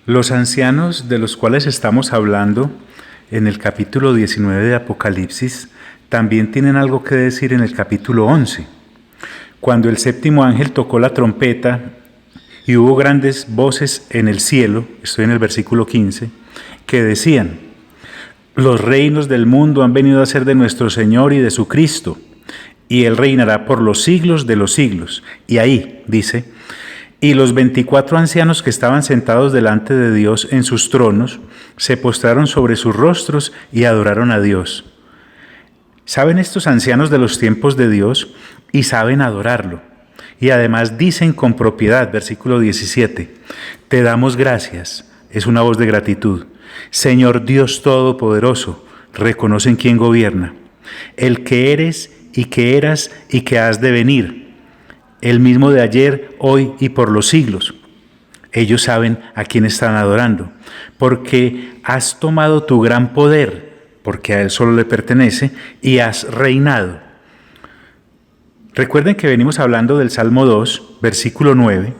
Los ancianos de los cuales estamos hablando en el capítulo 19 de Apocalipsis también tienen algo que decir en el capítulo 11. Cuando el séptimo ángel tocó la trompeta y hubo grandes voces en el cielo, estoy en el versículo 15, que decían: los reinos del mundo han venido a ser de nuestro Señor y de su Cristo, y Él reinará por los siglos de los siglos. Y ahí dice: y los 24 ancianos que estaban sentados delante de Dios en sus tronos se postraron sobre sus rostros y adoraron a Dios. Saben estos ancianos de los tiempos de Dios y saben adorarlo. Y además dicen con propiedad, versículo 17, te damos gracias, es una voz de gratitud. Señor Dios Todopoderoso, reconocen quién gobierna, el que eres y que eras y que has de venir, el mismo de ayer, hoy y por los siglos. Ellos saben a quién están adorando, porque has tomado tu gran poder, porque a Él solo le pertenece, y has reinado. Recuerden que venimos hablando del Salmo 2, versículo 9,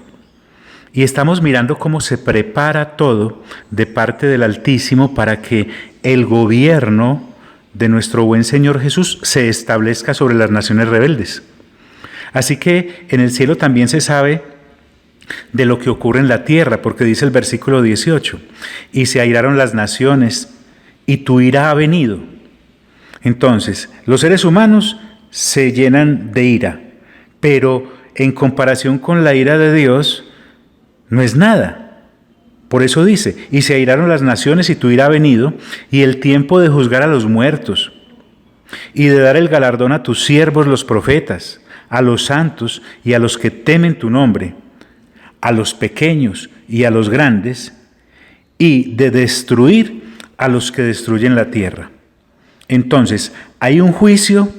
y estamos mirando cómo se prepara todo de parte del Altísimo para que el gobierno de nuestro buen Señor Jesús se establezca sobre las naciones rebeldes. Así que en el cielo también se sabe de lo que ocurre en la tierra, porque dice el versículo 18, y se airaron las naciones, y tu ira ha venido. Entonces, los seres humanos se llenan de ira, pero en comparación con la ira de Dios, no es nada. Por eso dice, y se airaron las naciones, y tu ira ha venido, y el tiempo de juzgar a los muertos, y de dar el galardón a tus siervos los profetas, a los santos y a los que temen tu nombre, a los pequeños y a los grandes, y de destruir a los que destruyen la tierra. Entonces, hay un juicio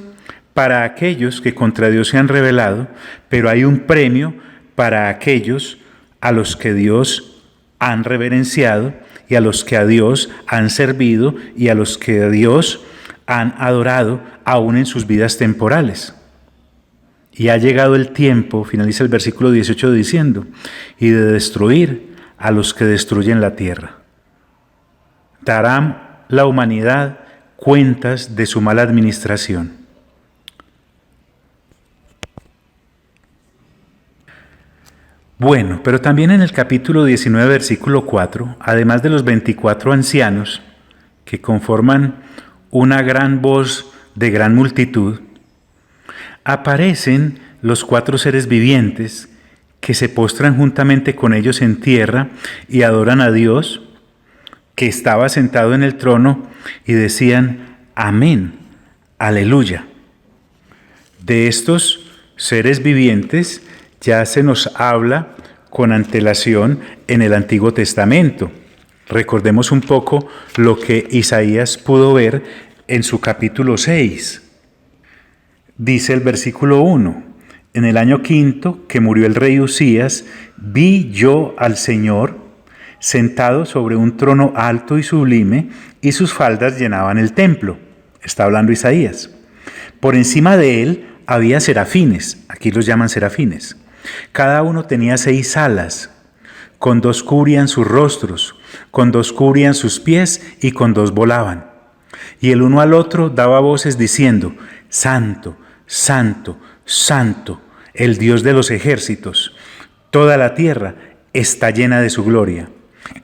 para aquellos que contra Dios se han rebelado, pero hay un premio para aquellos a los que Dios han reverenciado y a los que a Dios han servido y a los que a Dios han adorado aún en sus vidas temporales. Y ha llegado el tiempo, finaliza el versículo 18 diciendo, y de destruir a los que destruyen la tierra. Darán la humanidad cuentas de su mala administración. Bueno, pero también en el capítulo 19, versículo 4, además de los 24 ancianos que conforman una gran voz de gran multitud, aparecen los 4 seres vivientes que se postran juntamente con ellos en tierra y adoran a Dios, que estaba sentado en el trono, y decían: amén, aleluya. De estos seres vivientes ya se nos habla con antelación en el Antiguo Testamento. Recordemos un poco lo que Isaías pudo ver en su capítulo 6. Dice el versículo 1, en el año 5 que murió el rey Usías, vi yo al Señor sentado sobre un trono alto y sublime, y sus faldas llenaban el templo. Está hablando Isaías. Por encima de él había serafines, aquí los llaman serafines. Cada uno tenía 6 alas, con 2 cubrían sus rostros, con 2 cubrían sus pies y con 2 volaban. Y el uno al otro daba voces diciendo: Santo, Santo, Santo, el Dios de los ejércitos. Toda la tierra está llena de su gloria.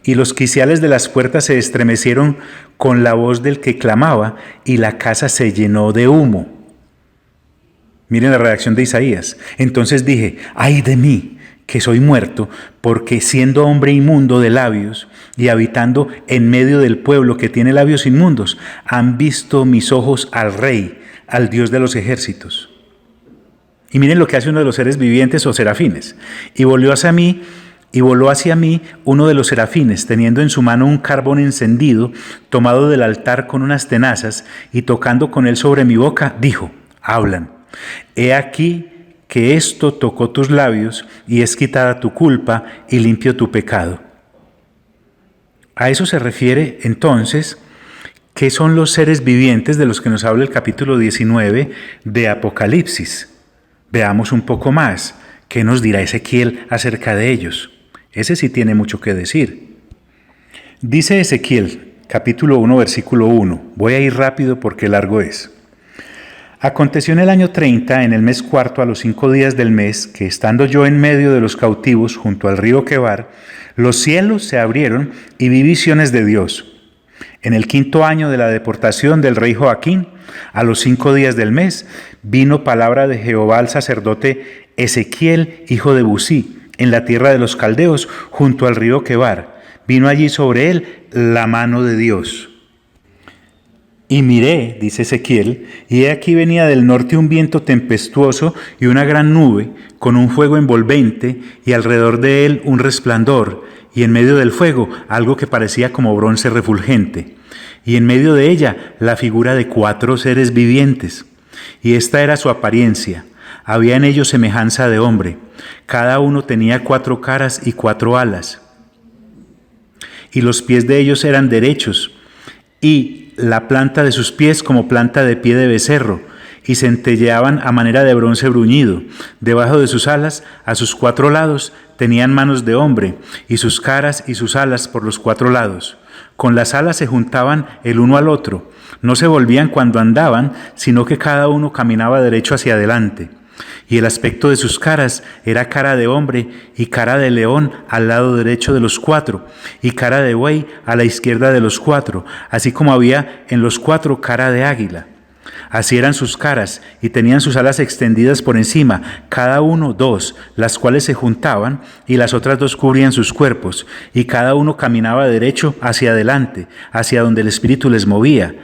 Y los quiciales de las puertas se estremecieron con la voz del que clamaba, y la casa se llenó de humo. Miren la reacción de Isaías. Entonces dije: ay de mí, que soy muerto, porque siendo hombre inmundo de labios y habitando en medio del pueblo que tiene labios inmundos, han visto mis ojos al Rey, al Dios de los ejércitos. Y miren lo que hace uno de los seres vivientes o serafines. Y voló hacia mí uno de los serafines, teniendo en su mano un carbón encendido, tomado del altar con unas tenazas, y tocando con él sobre mi boca, dijo: hablan. He aquí que esto tocó tus labios, y es quitada tu culpa y limpio tu pecado. A eso se refiere entonces, ¿qué son los seres vivientes de los que nos habla el capítulo 19 de Apocalipsis? Veamos un poco más. ¿Qué nos dirá Ezequiel acerca de ellos? Ese sí tiene mucho que decir. Dice Ezequiel, capítulo 1, versículo 1. Voy a ir rápido porque largo es. Aconteció en el año 30, en el mes cuarto, a los 5 días del mes, que estando yo en medio de los cautivos, junto al río Quebar, los cielos se abrieron y vi visiones de Dios. En el 5.º año de la deportación del rey Joaquín, a los 5 días del mes, vino palabra de Jehová al sacerdote Ezequiel, hijo de Busí, en la tierra de los caldeos, junto al río Quebar. Vino allí sobre él la mano de Dios. Y miré, dice Ezequiel, y he aquí venía del norte un viento tempestuoso y una gran nube, con un fuego envolvente, y alrededor de él un resplandor, y en medio del fuego algo que parecía como bronce refulgente, y en medio de ella la figura de 4 seres vivientes. Y esta era su apariencia. Había en ellos semejanza de hombre. Cada uno tenía 4 caras y 4 alas. Y los pies de ellos eran derechos, y la planta de sus pies como planta de pie de becerro, y centelleaban a manera de bronce bruñido. Debajo de sus alas, a sus 4 lados, tenían manos de hombre, y sus caras y sus alas por los 4 lados. Con las alas se juntaban el uno al otro, no se volvían cuando andaban, sino que cada uno caminaba derecho hacia adelante. Y el aspecto de sus caras era cara de hombre y cara de león al lado derecho de los 4, y cara de buey a la izquierda de los 4, así como había en los 4 cara de águila. Así eran sus caras, y tenían sus alas extendidas por encima, cada uno 2, las cuales se juntaban, y las otras 2 cubrían sus cuerpos, y cada uno caminaba derecho hacia adelante, hacia donde el Espíritu les movía.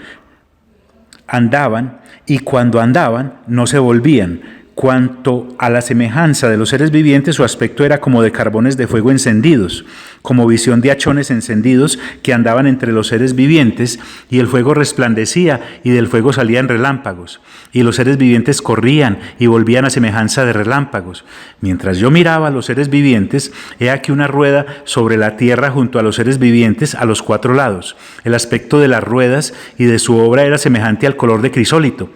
Andaban, y cuando andaban, no se volvían. Cuanto a la semejanza de los seres vivientes, su aspecto era como de carbones de fuego encendidos, como visión de hachones encendidos que andaban entre los seres vivientes, y el fuego resplandecía, y del fuego salían relámpagos, y los seres vivientes corrían y volvían a semejanza de relámpagos. Mientras yo miraba a los seres vivientes, he aquí una rueda sobre la tierra junto a los seres vivientes a los 4 lados. El aspecto de las ruedas y de su obra era semejante al color de crisólito,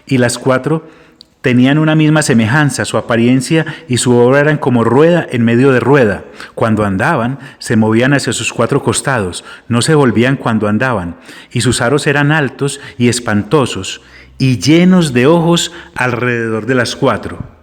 y las 4 tenían una misma semejanza, su apariencia y su obra eran como rueda en medio de rueda. Cuando andaban, se movían hacia sus 4 costados, no se volvían cuando andaban, y sus aros eran altos y espantosos, y llenos de ojos alrededor de las 4.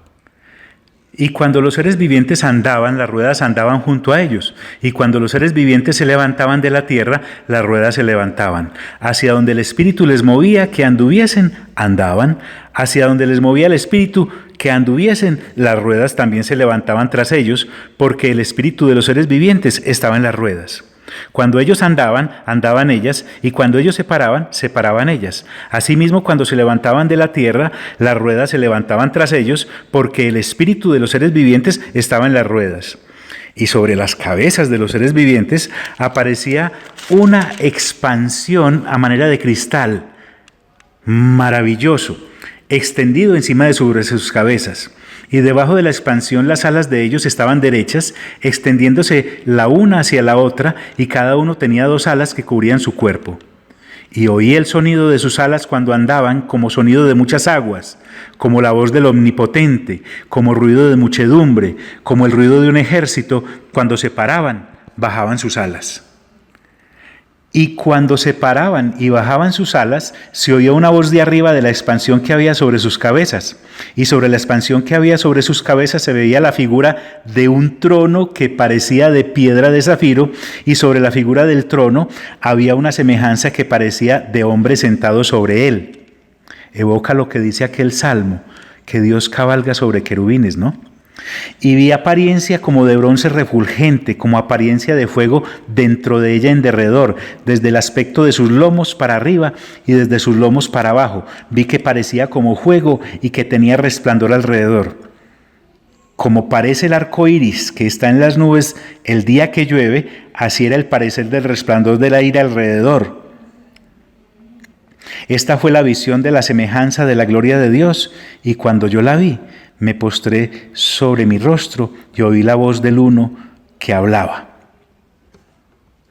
Y cuando los seres vivientes andaban, las ruedas andaban junto a ellos. Y cuando los seres vivientes se levantaban de la tierra, las ruedas se levantaban. Hacia donde el Espíritu les movía que anduviesen, andaban. Hacia donde les movía el Espíritu que anduviesen, las ruedas también se levantaban tras ellos, porque el Espíritu de los seres vivientes estaba en las ruedas. Cuando ellos andaban, andaban ellas, y cuando ellos se paraban ellas. Asimismo, cuando se levantaban de la tierra, las ruedas se levantaban tras ellos, porque el espíritu de los seres vivientes estaba en las ruedas. Y sobre las cabezas de los seres vivientes aparecía una expansión a manera de cristal, maravilloso, extendido encima de sus cabezas. Y debajo de la expansión las alas de ellos estaban derechas, extendiéndose la una hacia la otra, y cada uno tenía 2 alas que cubrían su cuerpo. Y oí el sonido de sus alas cuando andaban, como sonido de muchas aguas, como la voz del Omnipotente, como ruido de muchedumbre, como el ruido de un ejército. Cuando se paraban, bajaban sus alas. Y cuando se paraban y bajaban sus alas, se oía una voz de arriba de la expansión que había sobre sus cabezas. Y sobre la expansión que había sobre sus cabezas se veía la figura de un trono que parecía de piedra de zafiro, y sobre la figura del trono había una semejanza que parecía de hombre sentado sobre él. Evoca lo que dice aquel salmo, que Dios cabalga sobre querubines, ¿no? Y vi apariencia como de bronce refulgente, como apariencia de fuego dentro de ella en derredor, desde el aspecto de sus lomos para arriba y desde sus lomos para abajo. Vi que parecía como fuego y que tenía resplandor alrededor. Como parece el arco iris que está en las nubes el día que llueve, así era el parecer del resplandor del aire alrededor. Esta fue la visión de la semejanza de la gloria de Dios, y cuando yo la vi, me postré sobre mi rostro y oí la voz del uno que hablaba.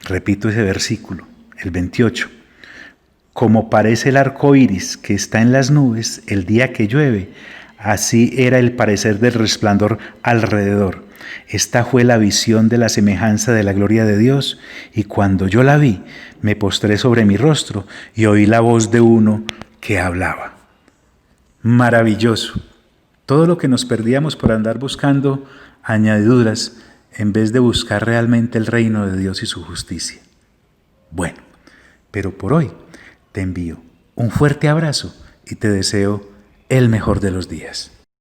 Repito ese versículo, el 28. Como parece el arco iris que está en las nubes el día que llueve, así era el parecer del resplandor alrededor. Esta fue la visión de la semejanza de la gloria de Dios, y cuando yo la vi, me postré sobre mi rostro y oí la voz de uno que hablaba. Maravilloso. Todo lo que nos perdíamos por andar buscando añadiduras en vez de buscar realmente el reino de Dios y su justicia. Bueno, pero por hoy te envío un fuerte abrazo y te deseo el mejor de los días.